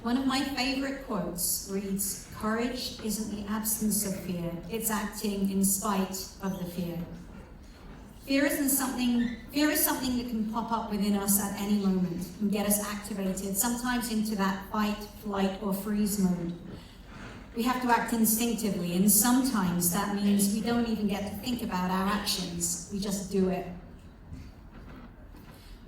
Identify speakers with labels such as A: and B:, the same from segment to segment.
A: One of my favorite quotes reads, "Courage isn't the absence of fear, it's acting in spite of the fear." Fear is something that can pop up within us at any moment and get us activated, sometimes into that fight, flight, or freeze mode. We have to act instinctively, and sometimes that means we don't even get to think about our actions. We just do it.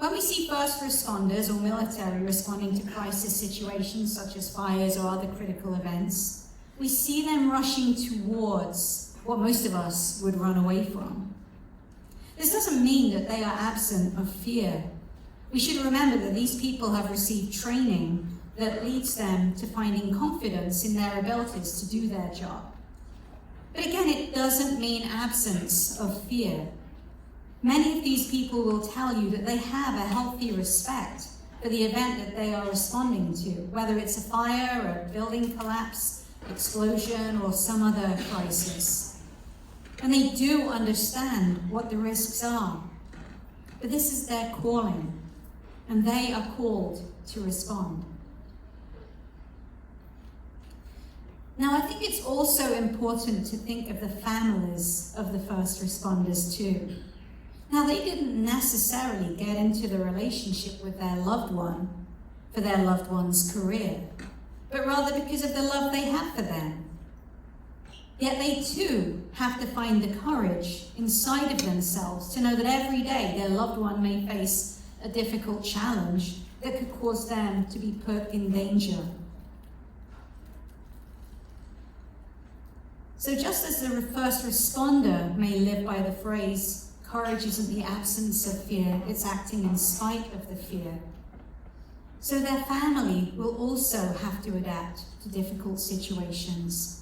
A: When we see first responders or military responding to crisis situations such as fires or other critical events, we see them rushing towards what most of us would run away from. This doesn't mean that they are absent of fear. We should remember that these people have received training that leads them to finding confidence in their abilities to do their job. But again, it doesn't mean absence of fear. Many of these people will tell you that they have a healthy respect for the event that they are responding to, whether it's a fire, a building collapse, explosion, or some other crisis. And they do understand what the risks are. But this is their calling, and they are called to respond. Now, I think it's also important to think of the families of the first responders too. Now, they didn't necessarily get into the relationship with their loved one for their loved one's career, but rather because of the love they have for them. Yet they too have to find the courage inside of themselves to know that every day their loved one may face a difficult challenge that could cause them to be put in danger. So just as the first responder may live by the phrase, "Courage isn't the absence of fear, it's acting in spite of the fear," so their family will also have to adapt to difficult situations.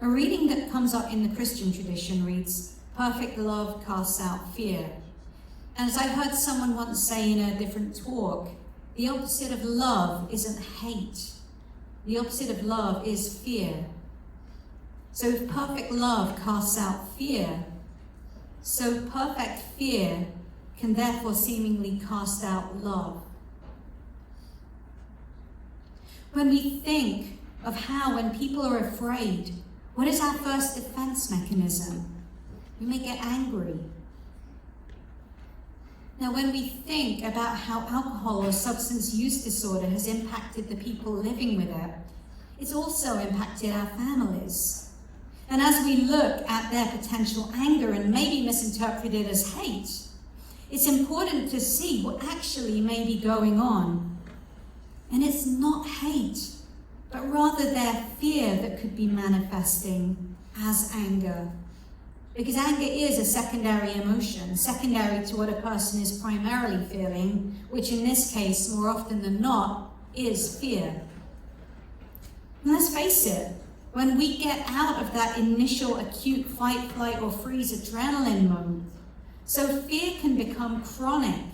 A: A reading that comes up in the Christian tradition reads, "Perfect love casts out fear." And as I heard someone once say in a different talk, the opposite of love isn't hate. The opposite of love is fear. So if perfect love casts out fear, so perfect fear can therefore seemingly cast out love. When we think of how, when people are afraid, what is our first defense mechanism? We may get angry. Now, when we think about how alcohol or substance use disorder has impacted the people living with it, it's also impacted our families. And as we look at their potential anger and maybe misinterpret it as hate, it's important to see what actually may be going on. And it's not hate, but rather their fear that could be manifesting as anger. Because anger is a secondary emotion, secondary to what a person is primarily feeling, which in this case, more often than not, is fear. And let's face it, when we get out of that initial acute fight, flight, or freeze adrenaline mode, so fear can become chronic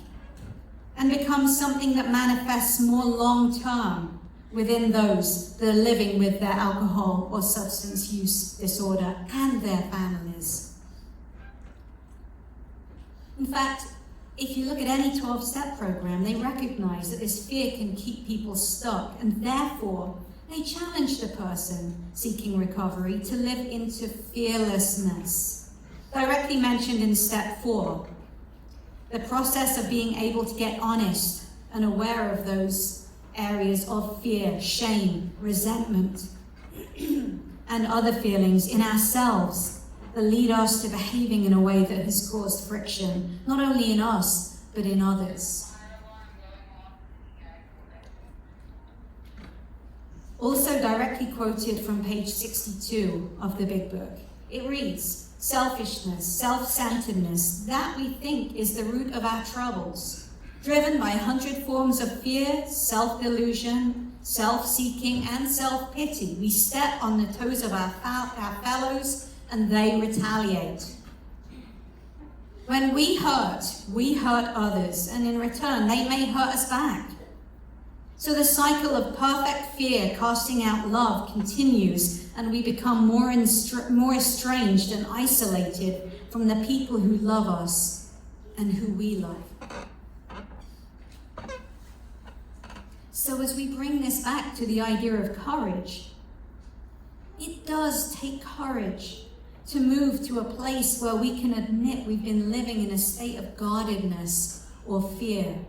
A: and become something that manifests more long-term within those that are living with their alcohol or substance use disorder and their families. In fact, if you look at any 12-step program, they recognize that this fear can keep people stuck, and therefore they challenge the person seeking recovery to live into fearlessness. Directly mentioned in step 4, the process of being able to get honest and aware of those areas of fear, shame, resentment, and other feelings in ourselves that lead us to behaving in a way that has caused friction, not only in us, but in others. Also directly quoted from page 62 of the Big Book, it reads, "Selfishness, self-centeredness, that we think is the root of our troubles, driven by 100 forms of fear, self-delusion, self-seeking, and self-pity. We step on the toes of our fellows, and they retaliate. When we hurt others, and in return, they may hurt us back. So the cycle of perfect fear casting out love continues, and we become more estranged and isolated from the people who love us and who we love." So as we bring this back to the idea of courage, it does take courage to move to a place where we can admit we've been living in a state of guardedness or fear.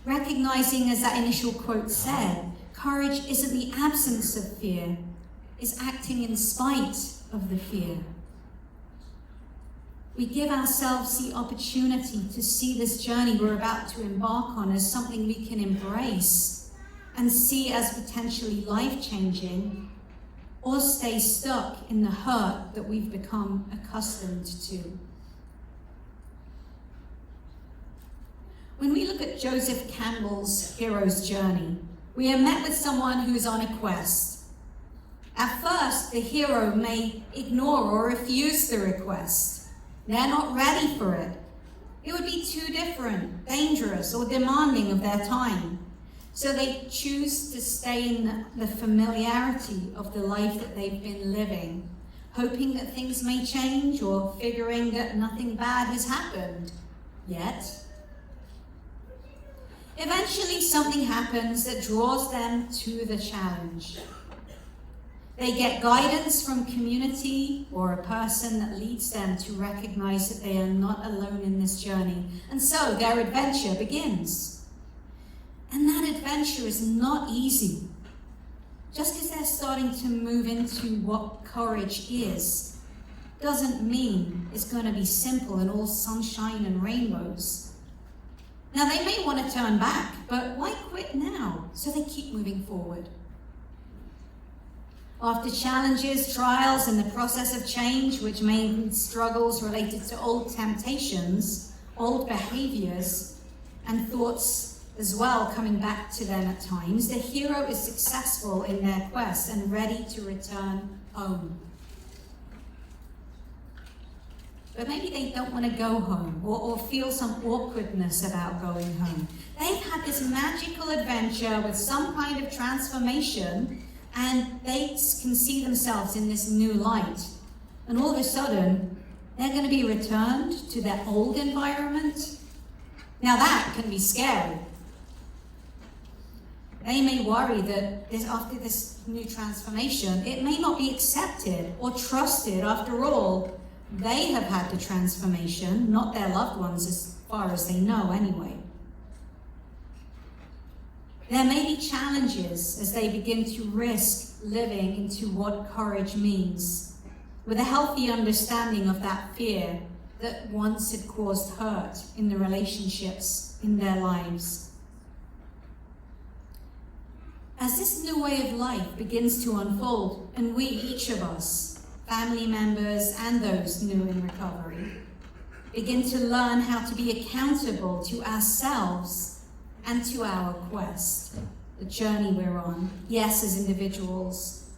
A: Recognizing, as that initial quote said, courage isn't the absence of fear, it's acting in spite of the fear. We give ourselves the opportunity to see this journey we're about to embark on as something we can embrace and see as potentially life-changing, or stay stuck in the hurt that we've become accustomed to. When we look at Joseph Campbell's hero's journey, we are met with someone who's on a quest. At first, the hero may ignore or refuse the request. They're not ready for it. It would be too different, dangerous, or demanding of their time. So they choose to stay in the familiarity of the life that they've been living, hoping that things may change or figuring that nothing bad has happened yet. Eventually, something happens that draws them to the challenge. They get guidance from community or a person that leads them to recognize that they are not alone in this journey. And so their adventure begins. And that adventure is not easy. Just because they're starting to move into what courage is, doesn't mean it's going to be simple and all sunshine and rainbows. Now they may want to turn back, but why quit now? So they keep moving forward. After challenges, trials, and the process of change, which may include struggles related to old temptations, old behaviors, and thoughts as well coming back to them at times, the hero is successful in their quest and ready to return home. But maybe they don't want to go home or feel some awkwardness about going home. They've had this magical adventure with some kind of transformation, and they can see themselves in this new light. And all of a sudden, they're going to be returned to their old environment. Now that can be scary. They may worry that after this new transformation, it may not be accepted or trusted. After all, they have had the transformation, not their loved ones as far as they know anyway. There may be challenges as they begin to risk living into what courage means, with a healthy understanding of that fear that once had caused hurt in the relationships in their lives. As this new way of life begins to unfold, and we, each of us, family members and those new in recovery, begin to learn how to be accountable to ourselves and to our quest, the journey we're on, yes, as individuals,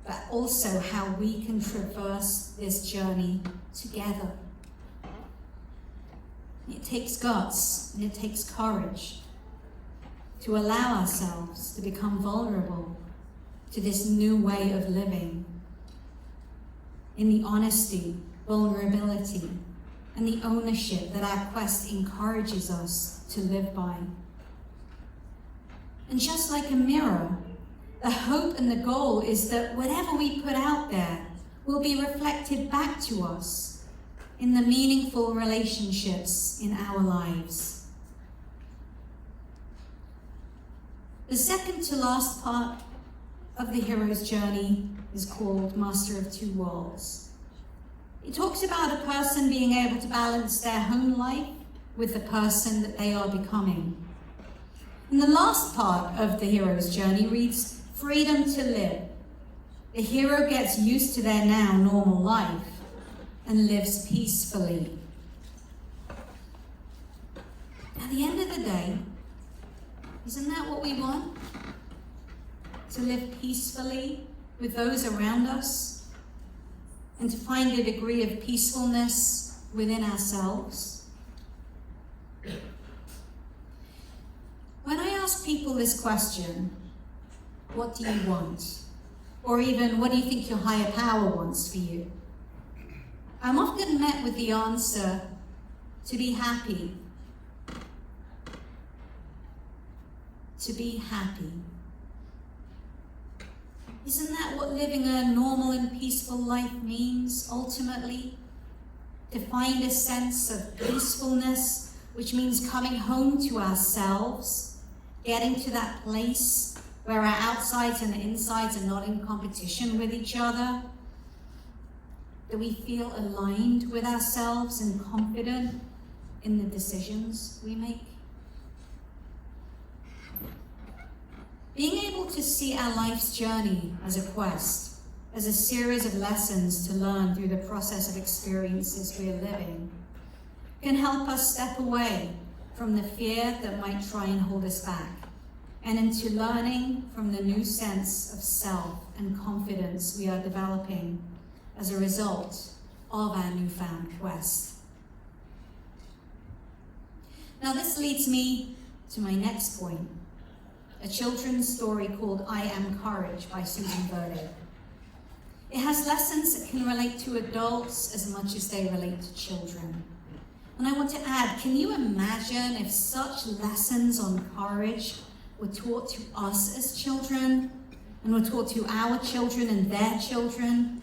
A: but also how we can traverse this journey together. It takes guts and it takes courage to allow ourselves to become vulnerable to this new way of living, in the honesty, vulnerability, and the ownership that our quest encourages us to live by. And just like a mirror, the hope and the goal is that whatever we put out there will be reflected back to us in the meaningful relationships in our lives. The second to last part of the hero's journey is called Master of Two Worlds. It talks about a person being able to balance their home life with the person that they are becoming. And the last part of the hero's journey reads, freedom to live. The hero gets used to their now normal life and lives peacefully. At the end of the day, isn't that what we want? To live peacefully with those around us and to find a degree of peacefulness within ourselves? When I ask people this question, what do you want? Or even, what do you think your higher power wants for you? I'm often met with the answer, to be happy, to be happy. Isn't that what living a normal and peaceful life means, ultimately? To find a sense of peacefulness, which means coming home to ourselves, getting to that place where our outsides and insides are not in competition with each other, that we feel aligned with ourselves and confident in the decisions we make. Being able to see our life's journey as a quest, as a series of lessons to learn through the process of experiences we're living, can help us step away from the fear that might try and hold us back, and into learning from the new sense of self and confidence we are developing as a result of our newfound quest. Now this leads me to my next point, a children's story called I Am Courage by Susan Verde. It has lessons that can relate to adults as much as they relate to children. And I want to add, can you imagine if such lessons on courage were taught to us as children, and were taught to our children and their children?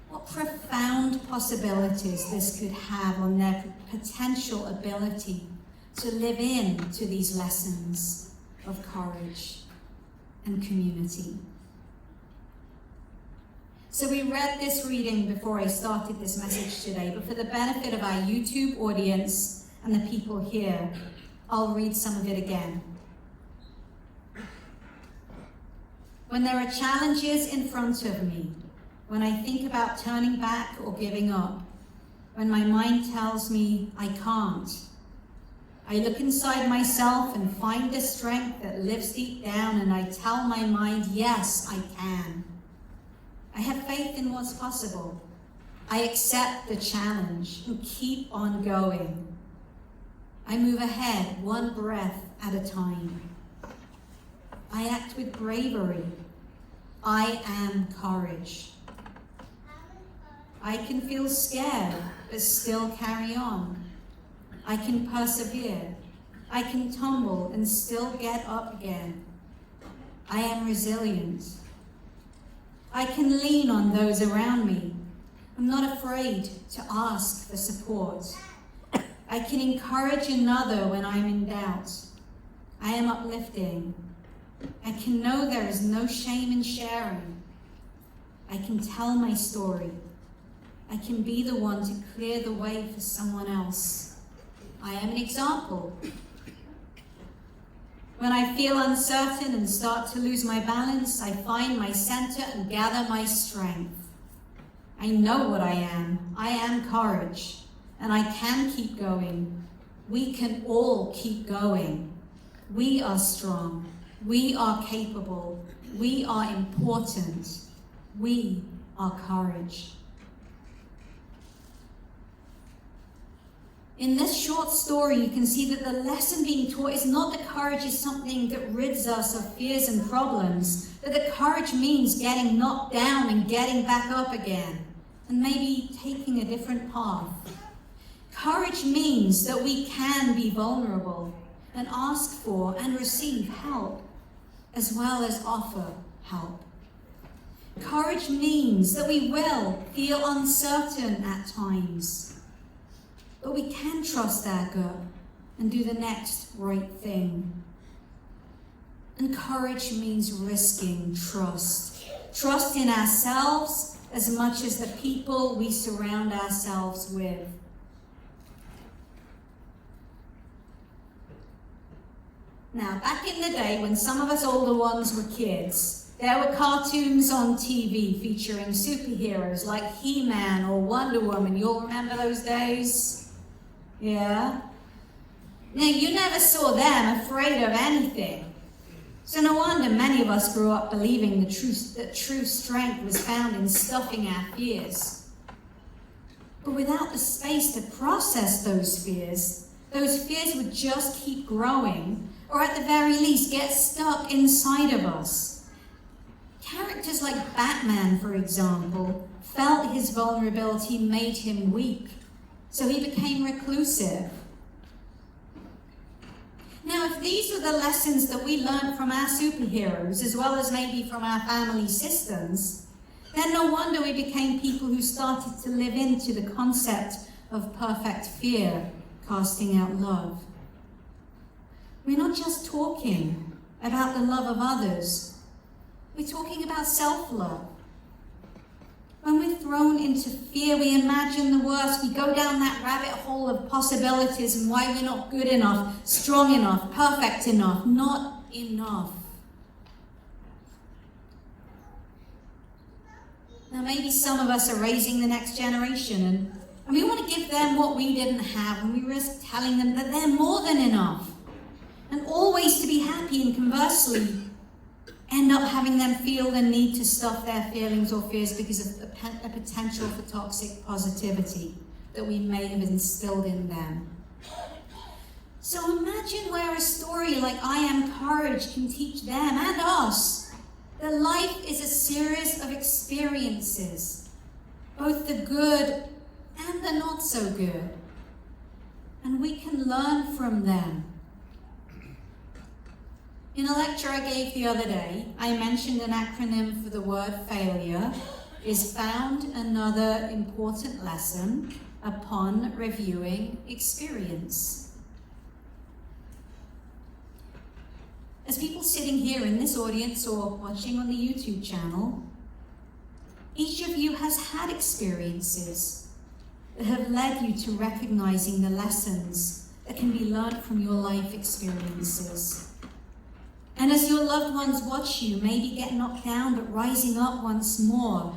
A: What profound possibilities this could have on their potential ability to live into these lessons of courage and community. So we read this reading before I started this message today, but for the benefit of our YouTube audience and the people here, I'll read some of it again. When there are challenges in front of me, when I think about turning back or giving up, when my mind tells me I can't, I look inside myself and find the strength that lives deep down, and I tell my mind, yes, I can. I have faith in what's possible. I accept the challenge and keep on going. I move ahead one breath at a time. I act with bravery. I am courage. I can feel scared, but still carry on. I can persevere. I can tumble and still get up again. I am resilient. I can lean on those around me. I'm not afraid to ask for support. I can encourage another when I'm in doubt. I am uplifting. I can know there is no shame in sharing. I can tell my story. I can be the one to clear the way for someone else. I am an example. When I feel uncertain and start to lose my balance, I find my center and gather my strength. I know what I am. I am courage, and I can keep going. We can all keep going. We are strong. We are capable. We are important. We are courage. In this short story, you can see that the lesson being taught is not that courage is something that rids us of fears and problems, but that courage means getting knocked down and getting back up again, and maybe taking a different path. Courage means that we can be vulnerable and ask for and receive help, as well as offer help. Courage means that we will feel uncertain at times, but we can trust our gut and do the next right thing. And courage means risking trust. Trust in ourselves as much as the people we surround ourselves with. Now, back in the day when some of us older ones were kids, there were cartoons on TV featuring superheroes like He-Man or Wonder Woman. You all remember those days? Yeah? Now, you never saw them afraid of anything. So no wonder many of us grew up believing that true strength was found in stuffing our fears. But without the space to process those fears would just keep growing, or at the very least get stuck inside of us. Characters like Batman, for example, felt his vulnerability made him weak, so he became reclusive. Now, if these are the lessons that we learned from our superheroes, as well as maybe from our family systems, then no wonder we became people who started to live into the concept of perfect fear, casting out love. We're not just talking about the love of others, we're talking about self-love. When we're thrown into fear, we imagine the worst. We go down that rabbit hole of possibilities and why we're not good enough, strong enough, perfect enough, not enough. Now, maybe some of us are raising the next generation and we want to give them what we didn't have, and we risk telling them that they're more than enough and always to be happy, and conversely end up having them feel the need to stuff their feelings or fears because of the potential for toxic positivity that we may have instilled in them. So imagine where a story like I Am Courage can teach them and us that life is a series of experiences, both the good and the not so good, and we can learn from them. In a lecture I gave the other day, I mentioned an acronym for the word failure is found another important lesson upon reviewing experience. As people sitting here in this audience or watching on the YouTube channel, each of you has had experiences that have led you to recognizing the lessons that can be learned from your life experiences. And as your loved ones watch you, maybe get knocked down, but rising up once more.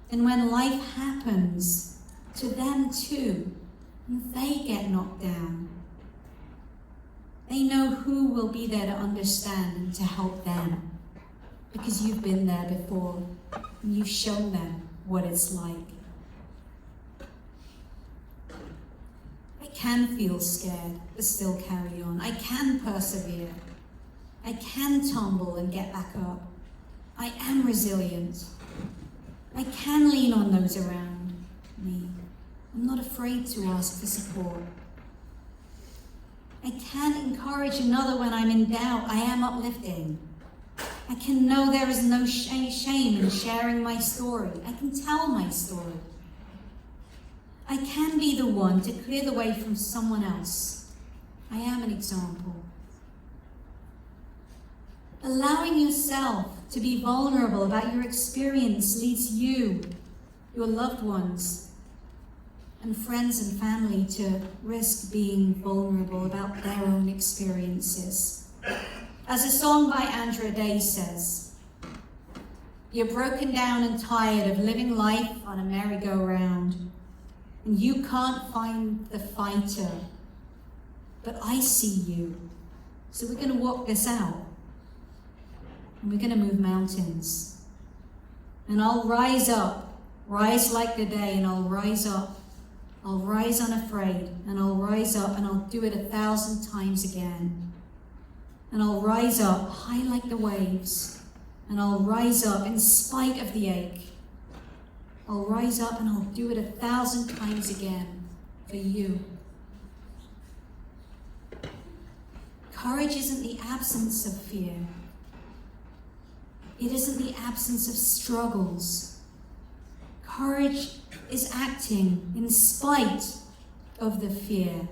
A: And when life happens to them too, and they get knocked down, they know who will be there to understand and to help them. Because you've been there before, and you've shown them what it's like. I can feel scared, but still carry on. I can persevere. I can tumble and get back up. I am resilient. I can lean on those around me. I'm not afraid to ask for support. I can encourage another when I'm in doubt. I am uplifting. I can know there is no shame in sharing my story. I can tell my story. I can be the one to clear the way from someone else. I am an example. Allowing yourself to be vulnerable about your experience leads you, your loved ones, and friends and family to risk being vulnerable about their own experiences. As a song by Andra Day says, "You're broken down and tired of living life on a merry-go-round, and you can't find the fighter, but I see you, so we're going to walk this out. And we're going to move mountains. And I'll rise up, rise like the day, and I'll rise up. I'll rise unafraid, and I'll rise up, and I'll do it 1,000 times again. And I'll rise up high like the waves, and I'll rise up in spite of the ache. I'll rise up, and I'll do it 1,000 times again for you." Courage isn't the absence of fear. It isn't the absence of struggles. Courage is acting in spite of the fear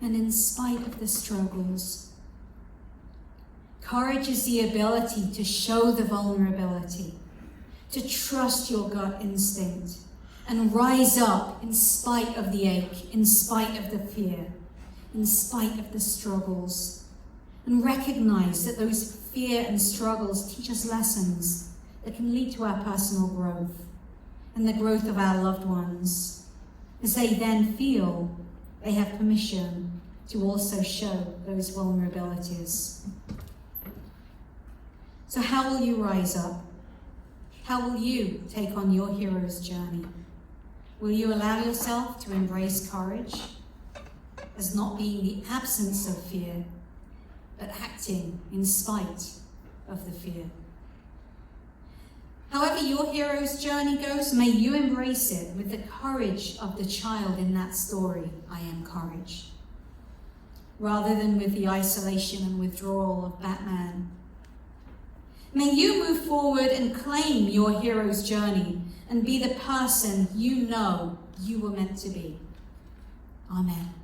A: and in spite of the struggles. Courage is the ability to show the vulnerability, to trust your gut instinct, and rise up in spite of the ache, in spite of the fear, in spite of the struggles, and recognize that those fear and struggles teach us lessons that can lead to our personal growth and the growth of our loved ones, as they then feel they have permission to also show those vulnerabilities. So how will you rise up? How will you take on your hero's journey? Will you allow yourself to embrace courage as not being the absence of fear, but acting in spite of the fear? However your hero's journey goes, may you embrace it with the courage of the child in that story, I Am Courage. rather than with the isolation and withdrawal of Batman. May you move forward and claim your hero's journey and be the person you know you were meant to be. Amen.